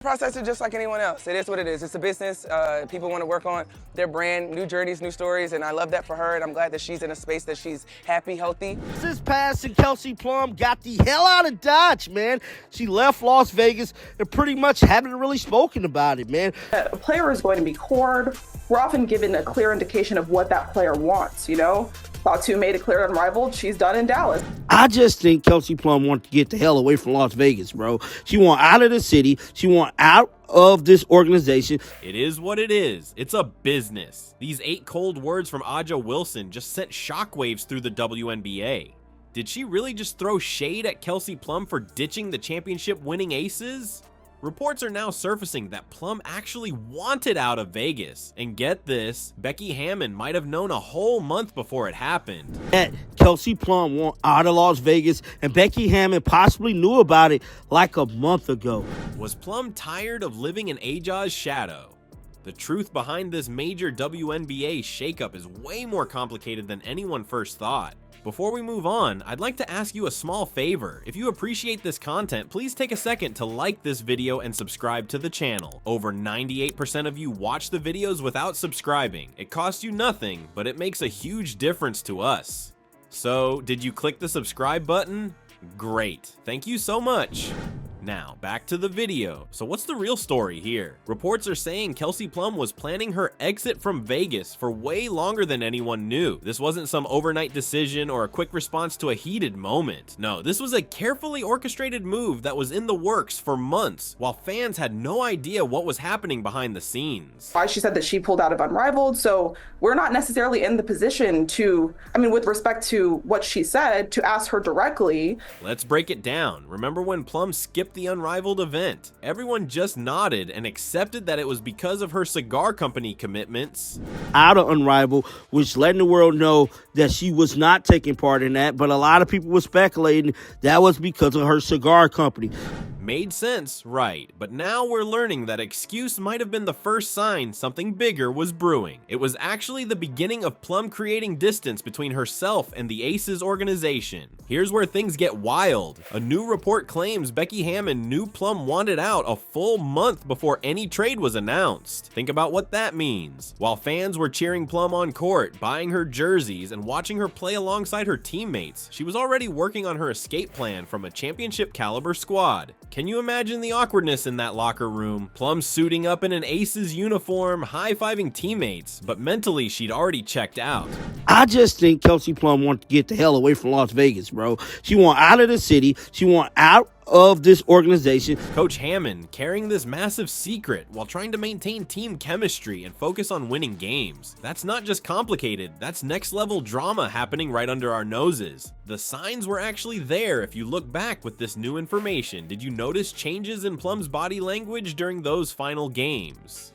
Process is just like anyone else. It is what it is. It's a business. People want to work on their brand, new journeys, new stories, and I love that for her, and I'm glad that she's in a space that she's happy, healthy. This past and Kelsey Plum got the hell out of Dodge, man. She left Las Vegas and pretty much haven't really spoken about it, man. A player is going to be cored. We're often given a clear indication of what that player wants, you know? Fatu made it clear unrivaled. She's done in Dallas. I just think Kelsey Plum wanted to get the hell away from Las Vegas, bro. She want out of the city. She want out of this organization. It is what it is. It's a business. These 8 cold words from Aja Wilson just sent shockwaves through the WNBA. Did she really just throw shade at Kelsey Plum for ditching the championship-winning Aces? Reports are now surfacing that Plum actually wanted out of Vegas. And get this, Becky Hammond might have known a whole month before it happened. That Kelsey Plum want out of Las Vegas, and Becky Hammond possibly knew about it like a month ago. Was Plum tired of living in Aja's shadow? The truth behind this major WNBA shakeup is way more complicated than anyone first thought. Before we move on, I'd like to ask you a small favor. If you appreciate this content, please take a second to like this video and subscribe to the channel. Over 98% of you watch the videos without subscribing. It costs you nothing, but it makes a huge difference to us. So, did you click the subscribe button? Great. Thank you so much. Now, back to the video. So what's the real story here? Reports are saying Kelsey Plum was planning her exit from Vegas for way longer than anyone knew. This wasn't some overnight decision or a quick response to a heated moment. No, this was a carefully orchestrated move that was in the works for months, while fans had no idea what was happening behind the scenes. Why she said that she pulled out of Unrivaled, so we're not necessarily in the position to, with respect to what she said, to ask her directly. Let's break it down. Remember when Plum skipped the Unrivaled event? Everyone just nodded and accepted that it was because of her cigar company commitments. Out of Unrivaled, which letting the world know that she was not taking part in that, but a lot of people were speculating that was because of her cigar company. Made sense, right? But now we're learning that excuse might have been the first sign something bigger was brewing. It was actually the beginning of Plum creating distance between herself and the Aces organization. Here's where things get wild. A new report claims Becky Hammond knew Plum wanted out a full month before any trade was announced. Think about what that means. While fans were cheering Plum on court, buying her jerseys, and watching her play alongside her teammates, she was already working on her escape plan from a championship caliber squad. Can you imagine the awkwardness in that locker room? Plum suiting up in an Aces uniform, high-fiving teammates, but mentally she'd already checked out. I just think Kelsey Plum wanted to get the hell away from Las Vegas, bro. She want out of the city. She want out of this organization. Coach Hammond carrying this massive secret while trying to maintain team chemistry and focus on winning games. That's not just complicated, that's next level drama happening right under our noses. The signs were actually there if you look back with this new information. Did you notice changes in Plum's body language during those final games?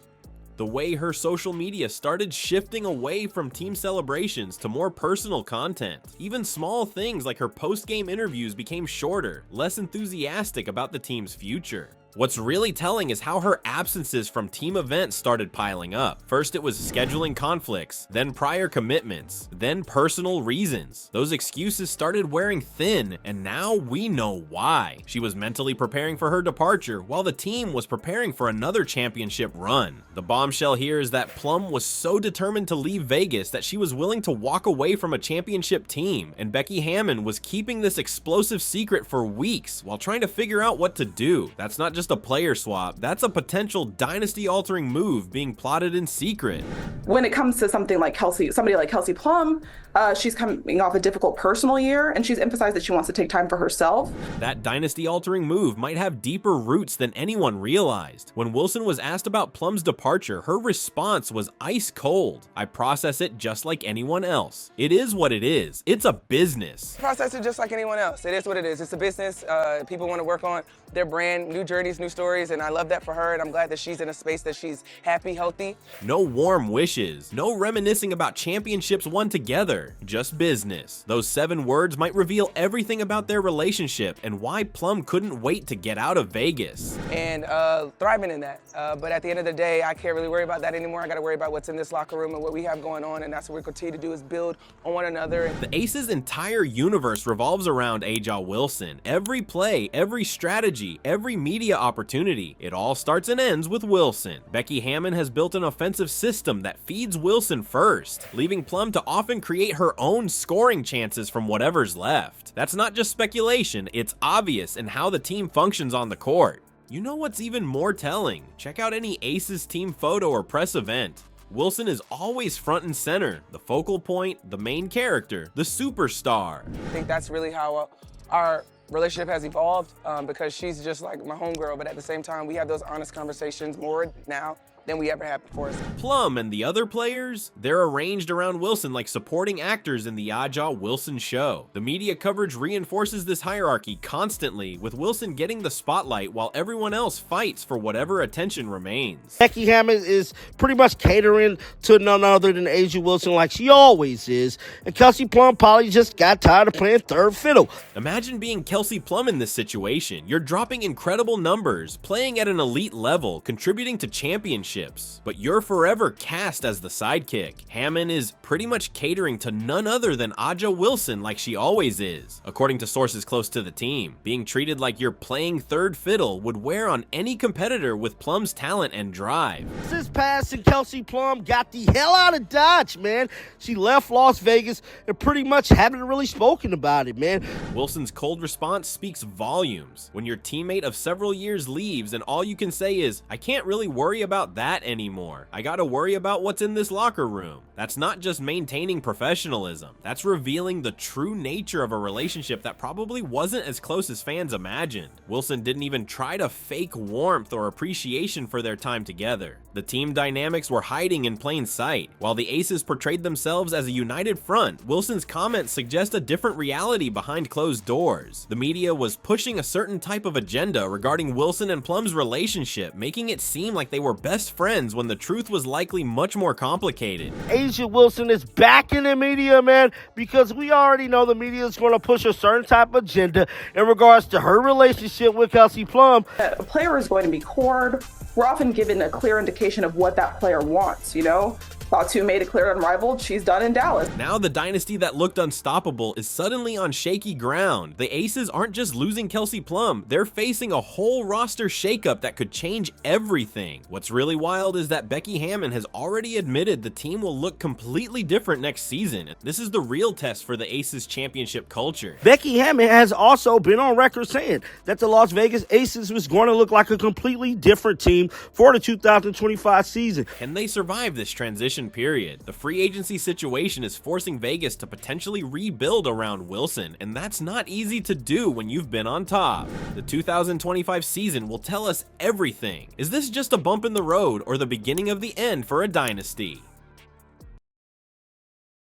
The way her social media started shifting away from team celebrations to more personal content. Even small things like her post-game interviews became shorter, less enthusiastic about the team's future. What's really telling is how her absences from team events started piling up. First it was scheduling conflicts, then prior commitments, then personal reasons. Those excuses started wearing thin, and now we know why. She was mentally preparing for her departure, while the team was preparing for another championship run. The bombshell here is that Plum was so determined to leave Vegas that she was willing to walk away from a championship team, and Becky Hammond was keeping this explosive secret for weeks while trying to figure out what to do. That's not just a player swap, that's a potential dynasty-altering move being plotted in secret. When it comes to somebody like Kelsey Plum, she's coming off a difficult personal year, and she's emphasized that she wants to take time for herself. That dynasty-altering move might have deeper roots than anyone realized. When Wilson was asked about Plum's departure, her response was ice cold. I process it just like anyone else. It is what it is. It's a business. Process is just like anyone else. It is what it is. It's a business. People want to work on their brand, new journeys, new stories, and I love that for her, and I'm glad that she's in a space that she's happy, healthy. No warm wishes, no reminiscing about championships won together, just business. Those 7 words might reveal everything about their relationship and why Plum couldn't wait to get out of Vegas. And thriving in that. But at the end of the day, I can't really worry about that anymore. I got to worry about what's in this locker room and what we have going on, and that's what we continue to do is build on one another. The Aces' entire universe revolves around Aja Wilson. Every play, every strategy, every media media opportunity. It all starts and ends with Wilson. Becky Hammond has built an offensive system that feeds Wilson first, leaving Plum to often create her own scoring chances from whatever's left. That's not just speculation, it's obvious in how the team functions on the court. You know what's even more telling? Check out any Aces team photo or press event. Wilson is always front and center, the focal point, the main character, the superstar. I think that's really how our relationship has evolved because she's just like my homegirl, but at the same time, we have those honest conversations more now than we ever had before. Plum and the other players, they're arranged around Wilson like supporting actors in the Aja Wilson show. The media coverage reinforces this hierarchy constantly, with Wilson getting the spotlight while everyone else fights for whatever attention remains. Becky Hammond is pretty much catering to none other than Aja Wilson like she always is, and Kelsey Plum probably just got tired of playing third fiddle. Imagine being Kelsey Plum in this situation. You're dropping incredible numbers, playing at an elite level, contributing to championships, but you're forever cast as the sidekick. Hammond is pretty much catering to none other than Aja Wilson like she always is. According to sources close to the team, being treated like you're playing third fiddle would wear on any competitor with Plum's talent and drive. This past and Kelsey Plum got the hell out of Dodge, man. She left Las Vegas and pretty much haven't really spoken about it, man. Wilson's cold response speaks volumes. When your teammate of several years leaves and all you can say is, I can't really worry about that anymore. I gotta worry about what's in this locker room. That's not just maintaining professionalism. That's revealing the true nature of a relationship that probably wasn't as close as fans imagined. Wilson didn't even try to fake warmth or appreciation for their time together. The team dynamics were hiding in plain sight. While the Aces portrayed themselves as a united front, Wilson's comments suggest a different reality behind closed doors. The media was pushing a certain type of agenda regarding Wilson and Plum's relationship, making it seem like they were best friends when the truth was likely much more complicated. Aja Wilson is back in the media, man, because we already know the media is going to push a certain type of agenda in regards to her relationship with Kelsey Plum. A player is going to be cored. We're often given a clear indication of what that player wants, you know? Fatu made it clear unrivaled, she's done in Dallas. Now the dynasty that looked unstoppable is suddenly on shaky ground. The Aces aren't just losing Kelsey Plum, they're facing a whole roster shakeup that could change everything. What's really wild is that Becky Hammond has already admitted the team will look completely different next season. This is the real test for the Aces championship culture. Becky Hammond has also been on record saying that the Las Vegas Aces was going to look like a completely different team for the 2025 season. Can they survive this transition period? The free agency situation is forcing Vegas to potentially rebuild around Wilson, and that's not easy to do when you've been on top. The 2025 season will tell us everything. Is this just a bump in the road or the beginning of the end for a dynasty?